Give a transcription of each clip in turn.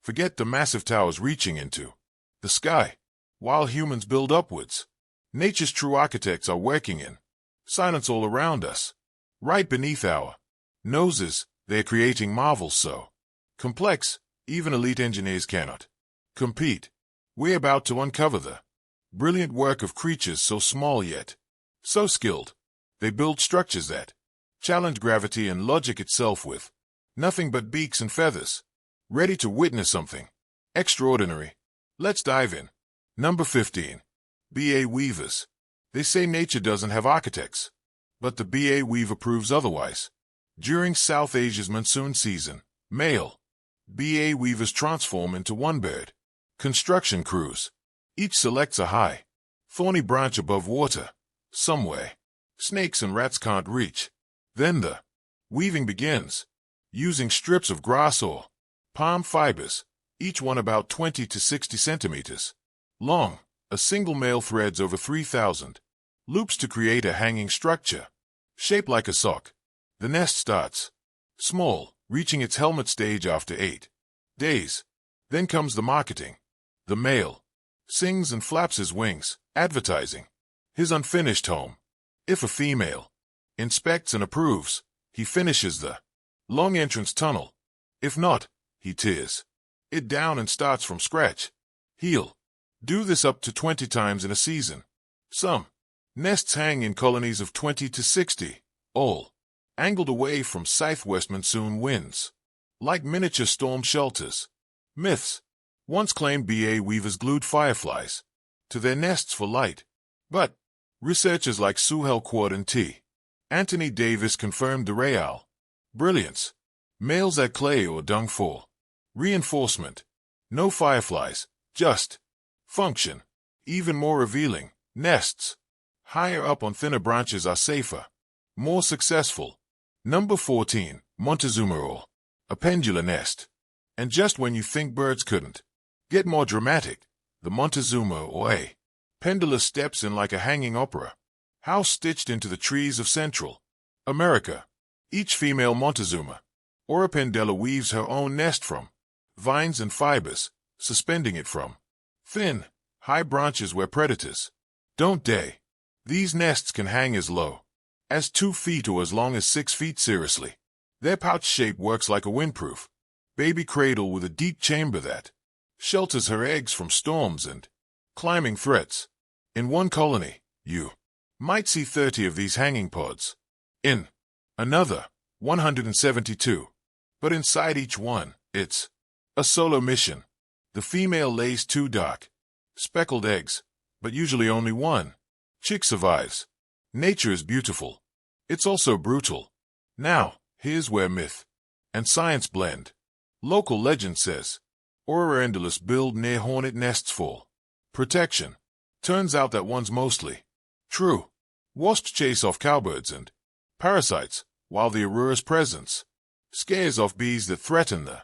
Forget the massive towers reaching into the sky, while humans build upwards. Nature's true architects are working in silence all around us. Right beneath our noses, they're creating marvels so complex, even elite engineers cannot compete. We're about to uncover the brilliant work of creatures so small yet so skilled. They build structures that challenge gravity and logic itself with nothing but beaks and feathers. Ready to witness something extraordinary? Let's dive in. Number 15. Ba weavers. They say nature doesn't have architects, but the Ba weaver proves otherwise. During South Asia's monsoon season, male Ba weavers transform into one bird. Construction crews. Each selects a high, thorny branch above water, somewhere snakes and rats can't reach. Then the weaving begins, using strips of grass or palm fibers, each one about 20 to 60 centimeters long. A single male threads over 3,000 loops to create a hanging structure, shaped like a sock. The nest starts small, reaching its helmet stage after 8 days. Then comes the marketing. The male sings and flaps his wings, advertising his unfinished home. If a female inspects and approves, he finishes the long entrance tunnel. If not, he tears it down and starts from scratch. He'll do this up to 20 times in a season. Some nests hang in colonies of 20 to 60, all angled away from southwest monsoon winds, like miniature storm shelters. Myths. Once claimed Ba weavers glued fireflies to their nests for light, but researchers like Suhail Quad and T. Anthony Davis confirmed the real brilliance. Males add clay or dung for reinforcement. No fireflies, just function. Even more revealing, nests higher up on thinner branches are safer, more successful. Number 14. Montezuma, or a pendular nest. And just when you think birds couldn't get more dramatic, the Montezuma, or a pendula, steps in like a hanging opera house stitched into the trees of Central America. Each female Montezuma, or a pendula, weaves her own nest from vines and fibers, suspending it from thin, high branches where predators don't dare. These nests can hang as low as 2 feet or as long as 6 feet. Seriously, their pouch shape works like a windproof baby cradle with a deep chamber that shelters her eggs from storms and climbing threats. In one colony, you might see 30 of these hanging pods. In another, 172. But inside each one, it's a solo mission. The female lays 2 dark, speckled eggs, but usually only one chick survives. Nature is beautiful. It's also brutal. Now, here's where myth and science blend. Local legend says oropendolas build near hornet nests for protection. Turns out that one's mostly true. Wasps chase off cowbirds and parasites, while the aurora's presence scares off bees that threaten the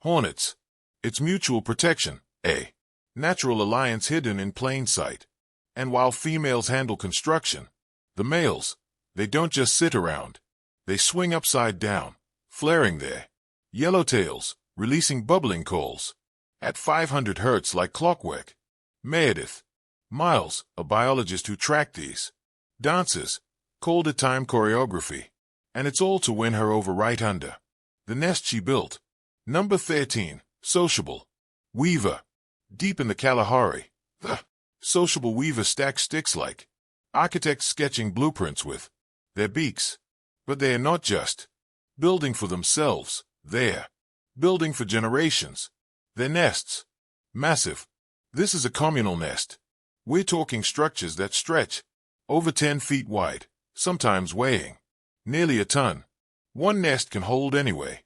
hornets. It's mutual protection, a natural alliance hidden in plain sight. And while females handle construction, the males, they don't just sit around. They swing upside down, flaring their yellow tails, releasing bubbling coals at 500 hertz like clockwork. Meredith Miles, a biologist who tracked these dances, called it time choreography. And it's all to win her over right under the nest she built. Number 13. Sociable weaver. Deep in the Kalahari, the sociable weaver stacks sticks like architects sketching blueprints with their beaks. But they are not just building for themselves, they're building for generations. Their nests, massive. This is a communal nest. We're talking structures that stretch over 10 feet wide, sometimes weighing nearly a ton. One nest can hold anyway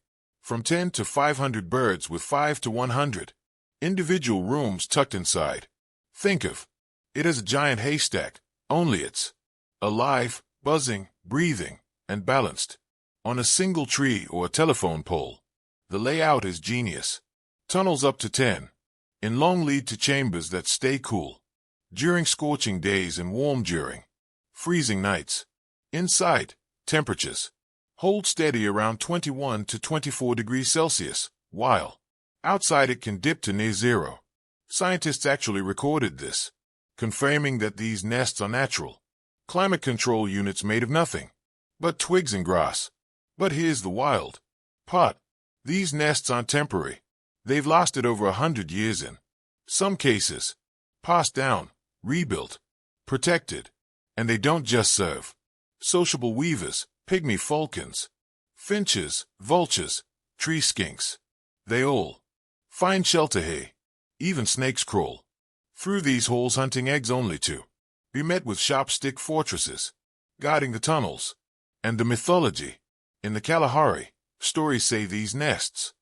from 10 to 500 birds, with 5 to 100 individual rooms tucked inside. Think of it as a giant haystack, only it's alive, buzzing, breathing, and balanced on a single tree or a telephone pole. The layout is genius. Tunnels up to 10 in long lead to chambers that stay cool during scorching days and warm during freezing nights. Inside, temperatures hold steady around 21 to 24 degrees Celsius, while Outside it can dip to near zero. Scientists actually recorded this, confirming that these nests are natural. Climate control units made of nothing but twigs and grass. But here's the wild part. These nests aren't temporary. They've lasted over 100 years in some cases. Passed down, rebuilt, protected. And they don't just serve sociable weavers, pygmy falcons, finches, vultures, tree skinks. They all find shelter here. Even snakes crawl through these holes hunting eggs only to be met with sharp stick fortresses guarding the tunnels. And the mythology. In the Kalahari, stories say these nests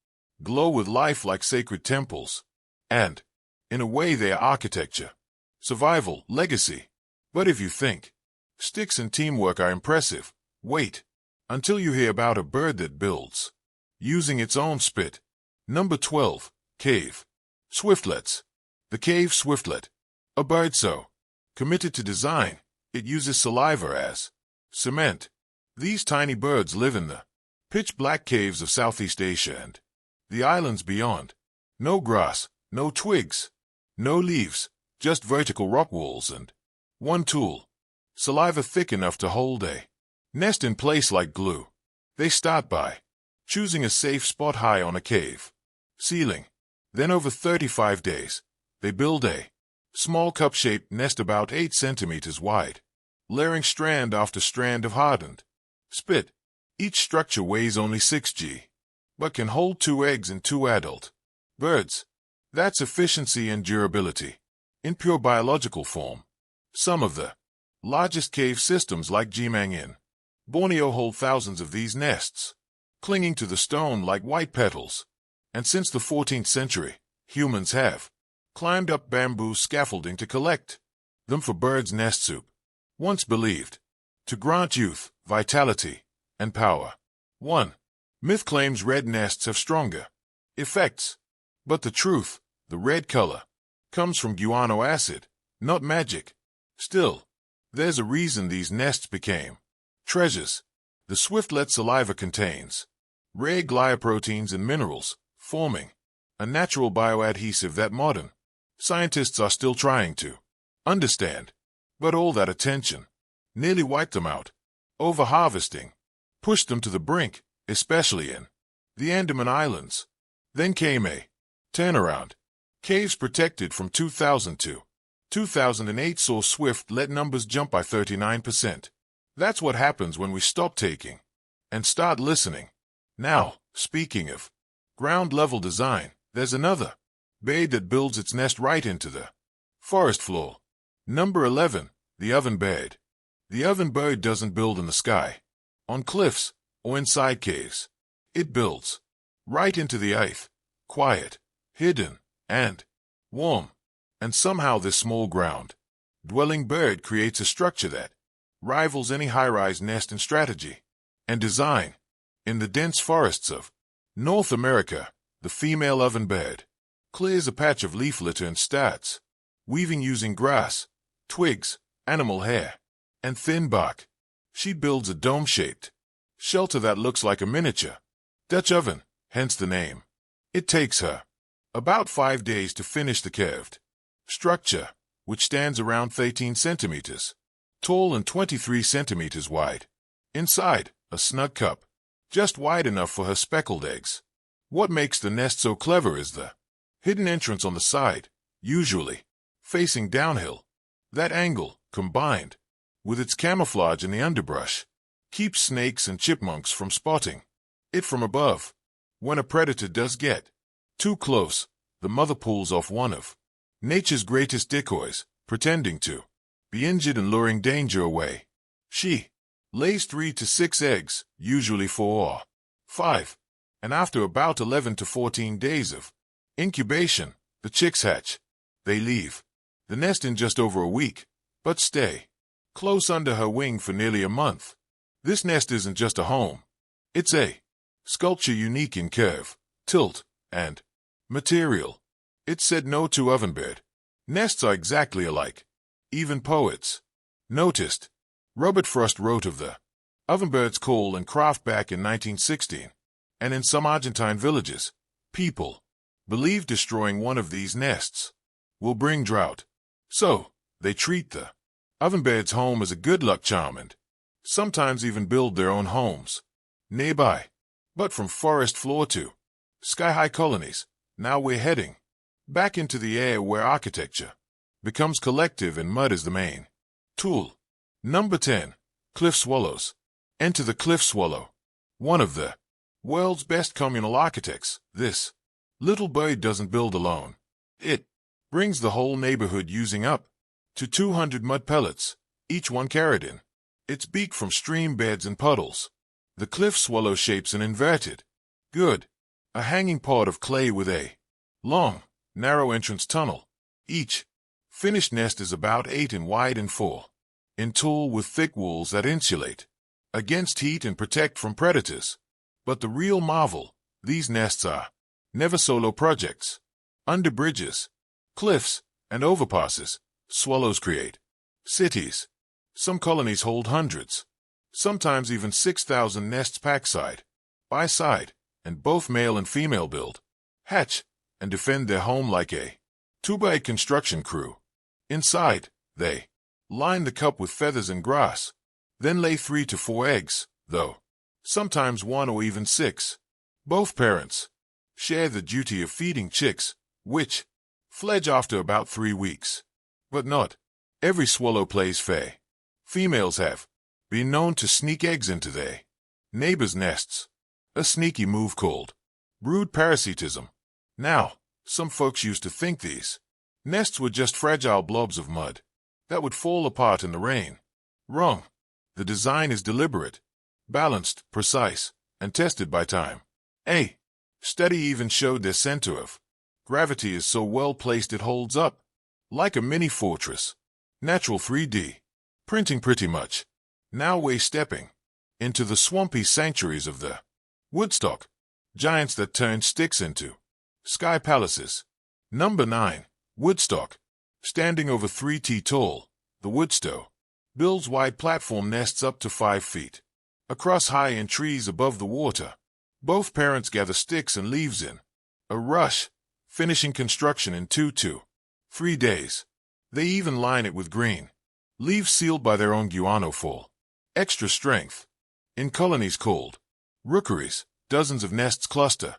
glow with life like sacred temples. And, in a way, they are architecture, survival, legacy. But if you think sticks and teamwork are impressive, wait until you hear about a bird that builds using its own spit. Number 12. Cave swiftlets. The cave swiftlet. A bird so committed to design, it uses saliva as cement. These tiny birds live in the pitch-black caves of Southeast Asia and the islands beyond. No grass, no twigs, no leaves, just vertical rock walls and one tool. Saliva thick enough to hold a nest in place like glue. They start by choosing a safe spot high on a cave ceiling. Then over 35 days, they build a small cup-shaped nest about 8 centimeters wide, layering strand after strand of hardened spit. Each structure weighs only 6 g, but can hold 2 eggs and 2 adult birds. That's efficiency and durability in pure biological form. Some of the largest cave systems like Jimang in Borneo hold thousands of these nests, clinging to the stone like white petals. And since the 14th century, humans have climbed up bamboo scaffolding to collect them for birds' nest soup. Once believed to grant youth, vitality, and power. 1. Myth claims red nests have stronger effects. But the truth, the red color, comes from guano acid, not magic. Still, there's a reason these nests became treasures. The swiftlet saliva contains rare glycoproteins and minerals, forming a natural bioadhesive that modern scientists are still trying to understand. But all that attention nearly wiped them out. Over-harvesting pushed them to the brink, especially in the Andaman Islands. Then came a turnaround. Caves protected from 2000 to 2008 saw swiftlet numbers jump by 39%. That's what happens when we stop taking and start listening. Now, speaking of ground-level design, there's another bird that builds its nest right into the forest floor. Number 11. The ovenbird. The ovenbird doesn't build in the sky, on cliffs, or inside caves. It builds right into the earth, quiet, hidden, and warm. And somehow this small ground-dwelling bird creates a structure that rivals any high-rise nest in strategy and design. In the dense forests of North America, the female ovenbird clears a patch of leaf litter and starts weaving using grass, twigs, animal hair, and thin bark. She builds a dome-shaped shelter that looks like a miniature Dutch oven, hence the name. It takes her about 5 days to finish the curved structure, which stands around 13 centimeters tall and 23 centimeters wide. Inside, a snug cup, just wide enough for her speckled eggs. What makes the nest so clever is the hidden entrance on the side, usually facing downhill. That angle, combined with its camouflage in the underbrush, keeps snakes and chipmunks from spotting it from above. When a predator does get too close, the mother pulls off one of nature's greatest decoys, pretending to be injured and luring danger away. She lays 3 to 6 eggs, usually 4 or 5, and after about 11 to 14 days of incubation, the chicks hatch. They leave the nest in just over a week, but stay close under her wing for nearly a month. This nest isn't just a home. It's a sculpture unique in curve, tilt, and material. It said no to ovenbird. Nests are exactly alike. Even poets noticed. Robert Frost wrote of the ovenbird's call and craft back in 1916, and in some Argentine villages, people believe destroying one of these nests will bring drought. So, they treat the Ovenbirds home as a good luck charm and sometimes even build their own homes nearby. But from forest floor to sky-high colonies, now we're heading back into the air where architecture becomes collective and mud is the main tool. Number 10. Cliff swallows. Enter the cliff swallow, one of the world's best communal architects. This little bird doesn't build alone. It brings the whole neighborhood using up to 200 mud pellets, each one carried in its beak from stream beds and puddles. The cliff swallow shapes an inverted, a hanging pod of clay with a long, narrow entrance tunnel. Each finished nest is about 8 in wide and 4 in tall with thick walls that insulate against heat and protect from predators. But the real marvel, these nests are never solo projects. Under bridges, cliffs, and overpasses, swallows create cities. Some colonies hold hundreds, sometimes even 6,000 nests packed side by side, and both male and female build, hatch, and defend their home like a two-by construction crew. Inside, they line the cup with feathers and grass, then lay 3 to 4 eggs, though sometimes 1 or even 6. Both parents share the duty of feeding chicks, which fledge after about 3 weeks. But not every swallow plays fair. Females have been known to sneak eggs into their neighbors' nests, a sneaky move called brood parasitism. Now, some folks used to think these nests were just fragile blobs of mud that would fall apart in the rain. Wrong. The design is deliberate, balanced, precise, and tested by time. A study even showed their center of gravity is so well placed it holds up like a mini fortress. Natural 3D printing pretty much. Now we're stepping into the swampy sanctuaries of the woodstock, giants that turn sticks into sky palaces. Number 9. Woodstock. Standing over 3 feet tall, the woodstock builds wide platform nests up to 5 feet across high in trees above the water. Both parents gather sticks and leaves in a rush, finishing construction in 2 to 3 days. They even line it with green leaves sealed by their own guano for extra strength. In colonies called rookeries, dozens of nests cluster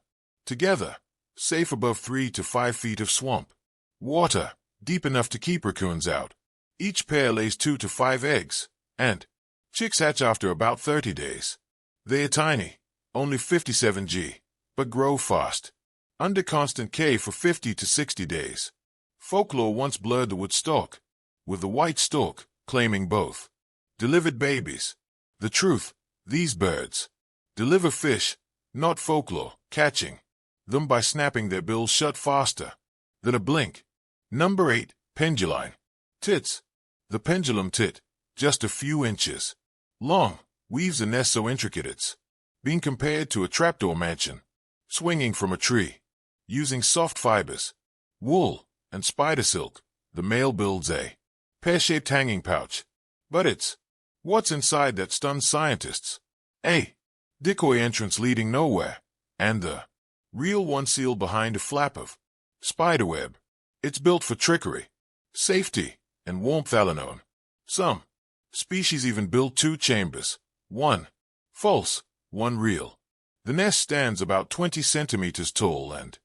together, safe above 3 to 5 feet of swamp water, deep enough to keep raccoons out. Each pair lays 2 to 5 eggs, and chicks hatch after about 30 days. They are tiny, only 57 g, but grow fast, under constant K for 50 to 60 days. Folklore once blurred the woodstock, with the white stork claiming both delivered babies. The truth, these birds deliver fish, not folklore, catching them by snapping their bills shut faster than a blink. Number 8. Penduline. Tits. The pendulum tit, just a few inches long, weaves a nest so intricate it's being compared to a trapdoor mansion, swinging from a tree. Using soft fibers, wool, and spider silk, the male builds a pear-shaped hanging pouch. But it's what's inside that stuns scientists. A decoy entrance leading nowhere, and the real one sealed behind a flap of spiderweb. It's built for trickery, safety, and warmth alone. Some species even build 2 chambers, one false, one real. The nest stands about 20 centimeters tall and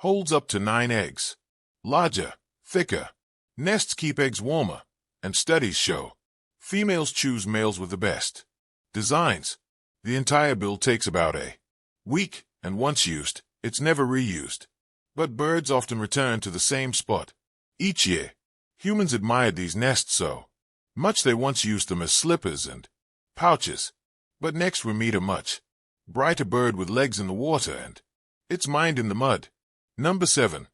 holds up to 9 eggs. Larger, thicker nests keep eggs warmer, and studies show females choose males with the best designs. The entire build takes about a week, and once used, it's never reused. But birds often return to the same spot each year. Humans admired these nests so much they once used them as slippers and pouches. But next we meet a much brighter bird with legs in the water and its mind in the mud. Number 7.